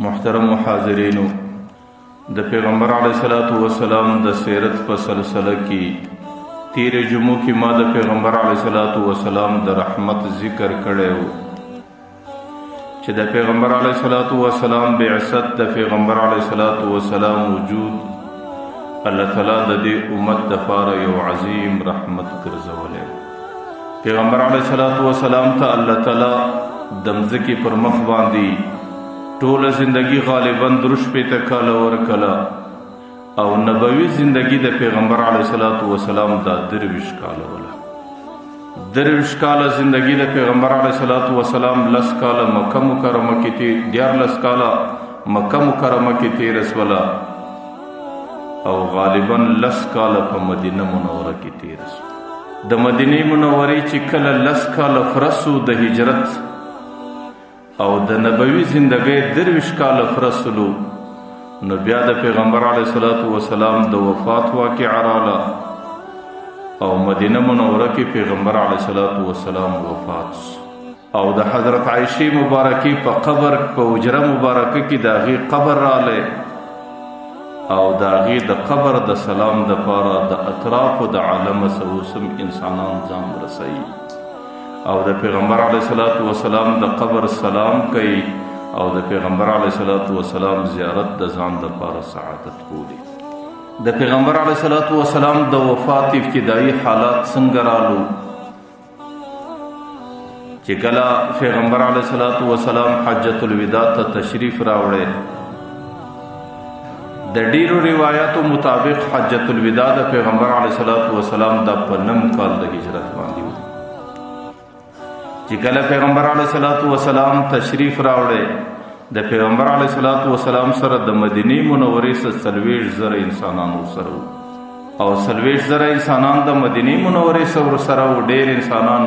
محترم حاضرینو، د پیغمبر علیه الصلاۃ والسلام د سیرت په سلسله کې تیر جمعو کې ما د پیغمبر علیه الصلاۃ والسلام د رحمت ذکر کړی و چې د پیغمبر علیه الصلاۃ والسلام بعثت، د پیغمبر علیه الصلاۃ والسلام وجود الله تعالی د دې امت دپاره یو عظیم رحمت ګرځولی. پیغمبر علیه الصلاۃ والسلام ته الله تعالی د مځکې پر مخ باندې ټوله زندگی غالباً دروش پیته کاله ورکله او نبوي زندگی د پیغمبر علیه الصلاۃ والسلام دا 23 کاله ولا 23 کاله زندگی د پیغمبر علیه الصلاۃ والسلام 10 کاله مکه مکرمه کې تیر 14 کاله مکه مکرمه کې تیر ولا او غالباً 10 کاله په مدینه منوره کې تیر. د مدینه منورې چې کله 10 کاله فرسو د هجرت او د نبوي زندگی 23 کاله فرسلو، نو بیا د پیغمبر علیه الصلاۃ والسلام د وفات واقعه رااله او مدینه منوره کې پیغمبر علیه الصلاۃ والسلام وفات او د حضرت عائشه مبارکی په قبر په حجره مبارکه کې د هغې قبر رااله او د هغې د قبر د سلام دپاره د اطرافو د عالم سوسم انسانان ځان رسوي او د پیغمبر علیه الصلاۃ والسلام د قبر سلام کوي او د پیغمبر علیه الصلاۃ والسلام زیارت د ځان دپاره سعادت بولي. د پیغمبر علیه الصلاۃ والسلام د وفات ابتدایي حالات څنګه رالو چې کله پیغمبر علیه الصلاۃ والسلام حجۃ الوداع ته تشریف راوړی. د ډیرو روایاتو مطابق حجۃ الوداع د پیغمبر علیه الصلاۃ والسلام د په 9 کال د هجرت باندې و چې کله پیغمبر علیه الصلاۃ والسلام تشریف راوړی. د پیغمبر علیه الصلاۃ والسلام سره د مدینه منورې څخه 40,000 انسانان سره او 40,000 انسانان د مدینه منورې سره او ډېر انسانان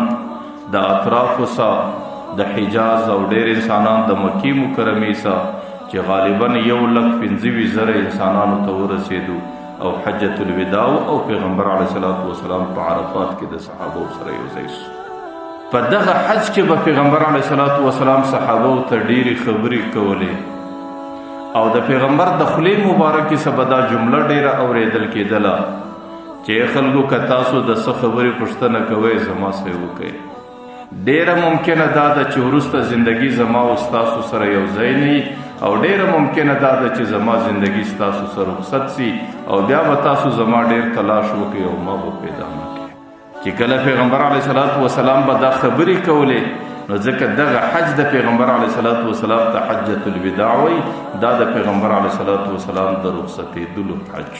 د اطرافو څخه د حجاز او ډېر انسانان د مکی مکرمې څخه چې غالباً 1,25,000 انسانانو ته ورسېدو او حجۃ الوداع او پیغمبر علیه الصلاۃ والسلام په عرفات کې د صحابه سره یو ځای شو. په دغه حج کې به پیغمبر علیه الصلاۃ والسلام صحابه ته ډېرې خبرې کولې او د پیغمبر د خولې مبارکې څخه به دا جمله ډېره اورېدل کېدله چې خلکو که تاسو د څه خبرې پوښتنه کوئ زما سره وکړئ. ډېره ممکنه دا ده چې وروسته زندگی زما او ستاسو سره یو ځای نه وي او ډېره ممکنه دا ده چې زما زندگی ستاسو سره رخصت سي او بیا به تاسو زما ډېر تلاش وکړئ او ما به پیدا نه کړئ. چې کله پیغمبر علیه الصلاۃ والسلام به دا خبرې کولې نو ځکه دغه حج د پیغمبر علیه الصلاۃ والسلام ته حجۃ الوداع وایي. دا د پیغمبر علیه الصلاۃ والسلام د رخصتېدلو حج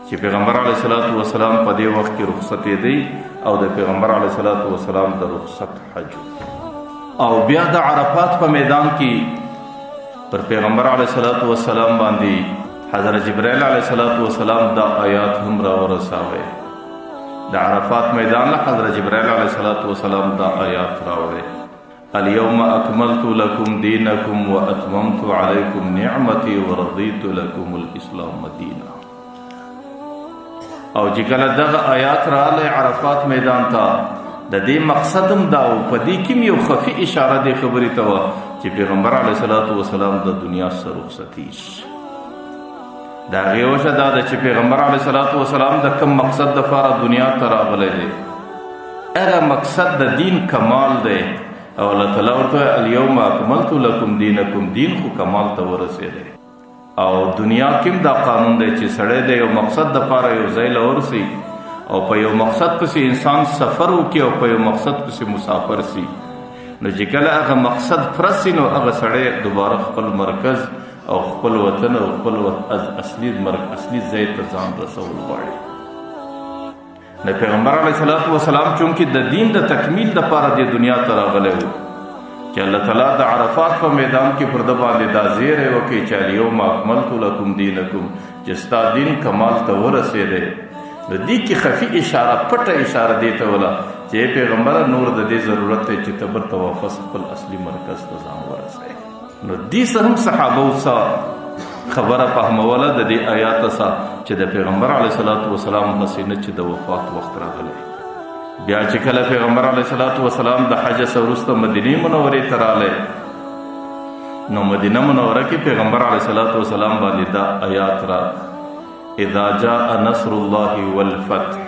چې پیغمبر علیه الصلاۃ والسلام په دې وخت کې رخصتېدی او د پیغمبر علیه الصلاۃ والسلام د رخصت حج او بیا د عرفات په میدان کې پر پیغمبر علیه الصلاۃ والسلام باندې حضرت جبرائیل علیه الصلاۃ والسلام دا آیات هم راورساوی. د عرفات میدان له حضرت جبرائیل علیه الصلاۃ والسلام دا آیات راوړی: اليوم اکملت لکم دینکم واتممت علیکم نعمتی ورضیت لکم الاسلام دینا. او چې کله دغه آیات راغلی عرفات میدان ته د دې مقصد هم دا و، په دې کې یو خفي اشاره دې خبرې ته وه چې پیغمبر علیه الصلاۃ والسلام د دنیا څخه رخصتي شي. د هغې وجه دا ده چې پیغمبر علیه الصلاۃ والسلام د کوم مقصد دپاره دنیا ته راغلی دی هغه مقصد د دین کمال دی او الله تعالی ورته اليوم اکملت لکم دینکم، دین خو کمال ته ورسېدی او دنیا کې دا قانون دی چې سړی د یو مقصد دپاره یو ځای له ورسي او په یو مقصد پسې انسان سفر وکړي او په یو مقصد پسې مسافر سي نو چې کله هغه مقصد پوره سي نو هغه سړی دوباره خپل مرکز او خپل وطن او خپل اصلي ځای ته ځان رسول غواړي. د پیغمبر علیه الصلاۃ والسلام چونکې د دین د تکمیل دپاره د دنیا ته راغلی و چې الله تعالی د عرفات په میدان کې پر ده باندې دا زیری وکړي چې اليوم اکملت لکم دینکم، چې ستا دین کمال ته ورسېدی. د دې کې خفي اشاره، پټه اشاره دې ته وله چې پیغمبره نور د دې ضرورت دی چې ته برته واپس خپل اصلي مرکز ته ځان ورسوې. نو دې سره هم صحابو څخه خبره فهموله د دې آیات څخه چې د پیغمبر علیه الصلاۃ والسلام هسې نه چې د وفات وخت راغلی. بیا چې کله پیغمبر علیه الصلاۃ والسلام د حج څخه وروسته مدینې منورې ته راغلی نو مدینه منوره کې پیغمبر علیه الصلاۃ والسلام باندې دا آیات را اذا جاء نصر الله والفتح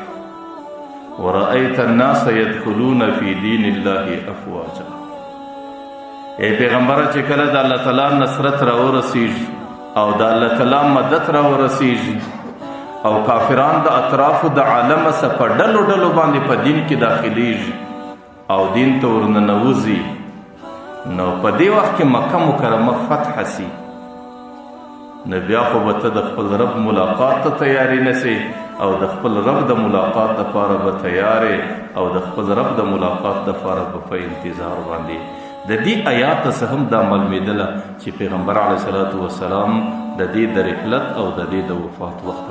ورأيت الناس يدخلون في دين الله افواجا. اے پیغمبر چې کله د الله تعالی نصرت را ورسیږي او د الله تعالی مدد را ورسیږي او کافران د اطراف د عالم څخه په ډلو ډلو باندې په دین کې داخليږي او دین ته ورننوځي، نو په دې وخت کې مکه مکرمه فتح سي، نو بیا خو به ته د خپل رب ملاقات ته تیاری نسي او د خپل رب د ملاقات دپاره به تیارې او د خپل رب د ملاقات دپاره به په انتظار باندې. د دې آیات څخه هم دا معلومېدله چې پیغمبر علیه الصلاۃ والسلام د دې د رحلت او د دې د وفات وخت